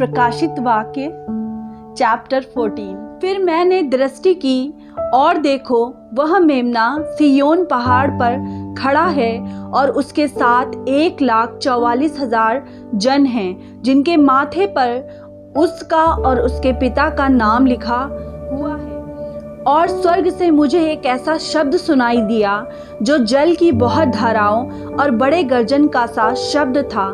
प्रकाशित वाक्य चैप्टर 14। फिर मैंने दृष्टि की और देखो, वह मेमना सिय्योन पहाड़ पर खड़ा है और उसके साथ 1,44,000 जन हैं, जिनके माथे पर उसका और उसके पिता का नाम लिखा हुआ है। और स्वर्ग से मुझे एक ऐसा शब्द सुनाई दिया जो जल की बहुत धाराओं और बड़े गर्जन का सा शब्द था।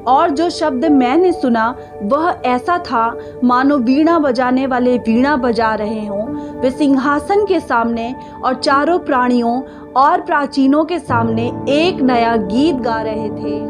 और जो शब्द मैंने सुना वह ऐसा था मानो वीणा बजाने वाले वीणा बजा रहे हों। वे सिंहासन के सामने और चारों प्राणियों और प्राचीनों के सामने एक नया गीत गा रहे थे।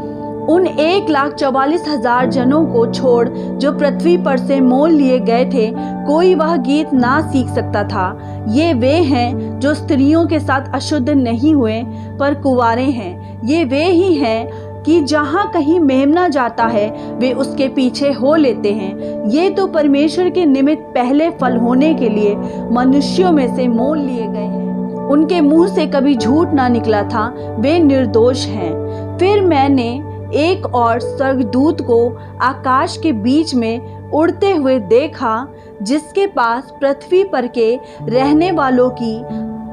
उन 1,44,000 जनों को छोड़ जो पृथ्वी पर से मोल लिए गए थे, कोई वह गीत ना सीख सकता था। ये वे हैं जो स्त्रियों के साथ अशुद्ध नहीं हुए पर कुंवारे हैं। ये वे ही हैं कि जहाँ कहीं मेमना जाता है वे उसके पीछे हो लेते हैं। ये तो परमेश्वर के निमित्त पहले फल होने के लिए मनुष्यों में से मोल लिए गए हैं। उनके मुंह से कभी झूठ ना निकला था, वे निर्दोष हैं। फिर मैंने एक और स्वर्गदूत को आकाश के बीच में उड़ते हुए देखा, जिसके पास पृथ्वी पर के रहने वालों की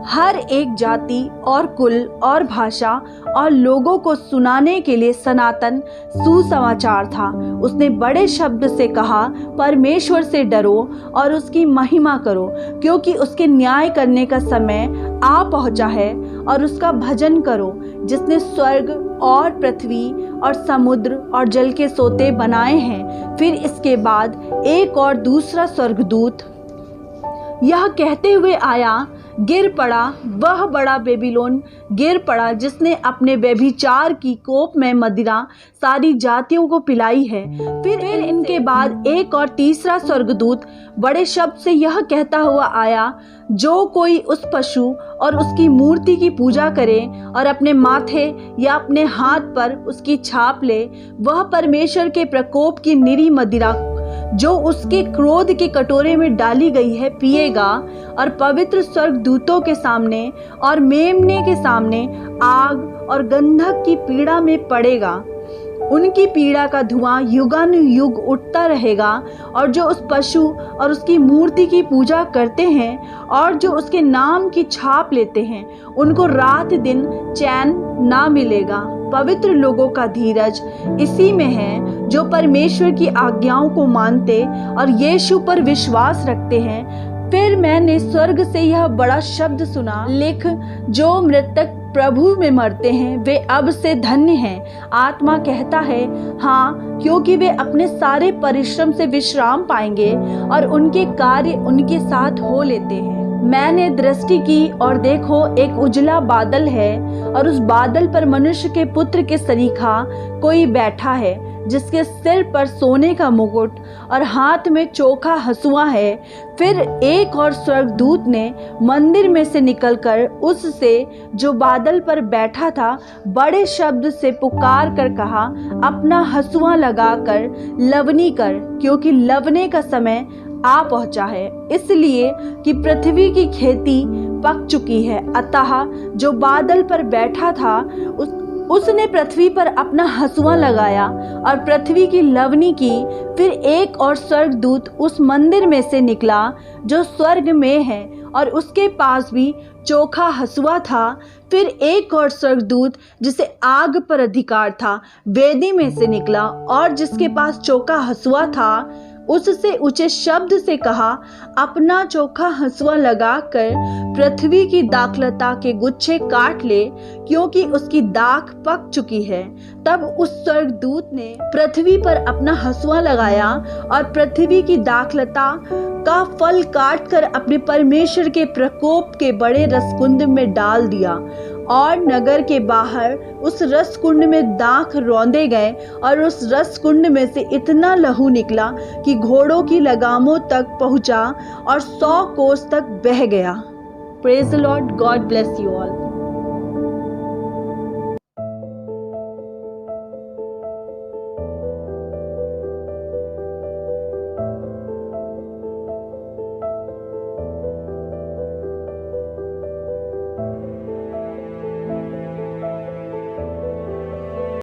हर एक जाति और कुल और भाषा और लोगों को सुनाने के लिए सनातन सुसमाचार था। उसने बड़े शब्द से कहा, परमेश्वर से डरो और उसकी महिमा करो, क्योंकि उसके न्याय करने का समय आ पहुंचा है। और उसका भजन करो, जिसने स्वर्ग और पृथ्वी और समुद्र और जल के सोते बनाए हैं। फिर इसके बाद एक और दूसरा स्वर्गदूत यह कहते हुए आया, गिर पड़ा, वह बड़ा बेबीलोन गिर पड़ा, जिसने अपने व्यभिचार की कोप में मदिरा सारी जातियों को पिलाई है। फिर इनके बाद एक और तीसरा स्वर्गदूत बड़े शब्द से यह कहता हुआ आया, जो कोई उस पशु और उसकी मूर्ति की पूजा करे और अपने माथे या अपने हाथ पर उसकी छाप ले, वह परमेश्वर के प्रकोप की निरी मदिरा जो उसके क्रोध के कटोरे में डाली गई है पिएगा, और पवित्र स्वर्गदूतों के सामने और मेमने के सामने आग और गंधक की पीड़ा में पड़ेगा। उनकी पीड़ा का धुआं युगानुयुग उठता रहेगा। और जो उस पशु और उसकी मूर्ति की पूजा करते हैं और जो उसके नाम की छाप लेते हैं, उनको रात दिन चैन ना मिलेगा। पवित्र लोगों का धीरज इसी में है जो परमेश्वर की आज्ञाओं को मानते और यीशु पर विश्वास रखते हैं। फिर मैंने स्वर्ग से यह बड़ा शब्द सुना, लिख, जो मृतक प्रभु में मरते हैं वे अब से धन्य हैं। आत्मा कहता है, हाँ, क्योंकि वे अपने सारे परिश्रम से विश्राम पाएंगे और उनके कार्य उनके साथ हो लेते हैं। मैंने दृष्टि की और देखो, एक उजला बादल है और उस बादल पर मनुष्य के पुत्र के सरीखा कोई बैठा है, जिसके सिर पर सोने का मुकुट और हाथ में चोखा हंसुआ है। फिर एक और स्वर्गदूत ने मंदिर में से निकलकर उससे जो बादल पर बैठा था बड़े शब्द से पुकार कर कहा, अपना हंसुआ लगाकर लवनी कर, क्योंकि लवने का समय आ पहुंचा है, इसलिए कि पृथ्वी की खेती पक चुकी है। अतः जो बादल पर बैठा था उसने पृथ्वी पर अपना हंसुआ लगाया और पृथ्वी की लवनी की। फिर एक और स्वर्गदूत उस मंदिर में से निकला जो स्वर्ग में है, और उसके पास भी चोखा हंसुआ था। फिर एक और स्वर्गदूत जिसे आग पर अधिकार था वेदी में से निकला, और जिसके पास चोखा हंसुआ था उससे ऊंचे शब्द से कहा, अपना चोखा हंसुआ लगाकर पृथ्वी की दाखलता के गुच्छे काट ले, क्योंकि उसकी दाख पक चुकी है। तब उस स्वर्गदूत ने पृथ्वी पर अपना हंसुआ लगाया और पृथ्वी की दाखलता का फल काटकर अपने परमेश्वर के प्रकोप के बड़े रसकुंड में डाल दिया। और नगर के बाहर उस रसकुंड में दाख रौंदे गए, और उस रसकुंड में से इतना लहू निकला कि घोड़ों की लगामों तक पहुंचा और 100 कोस तक बह गया। Praise the Lord, God bless you all.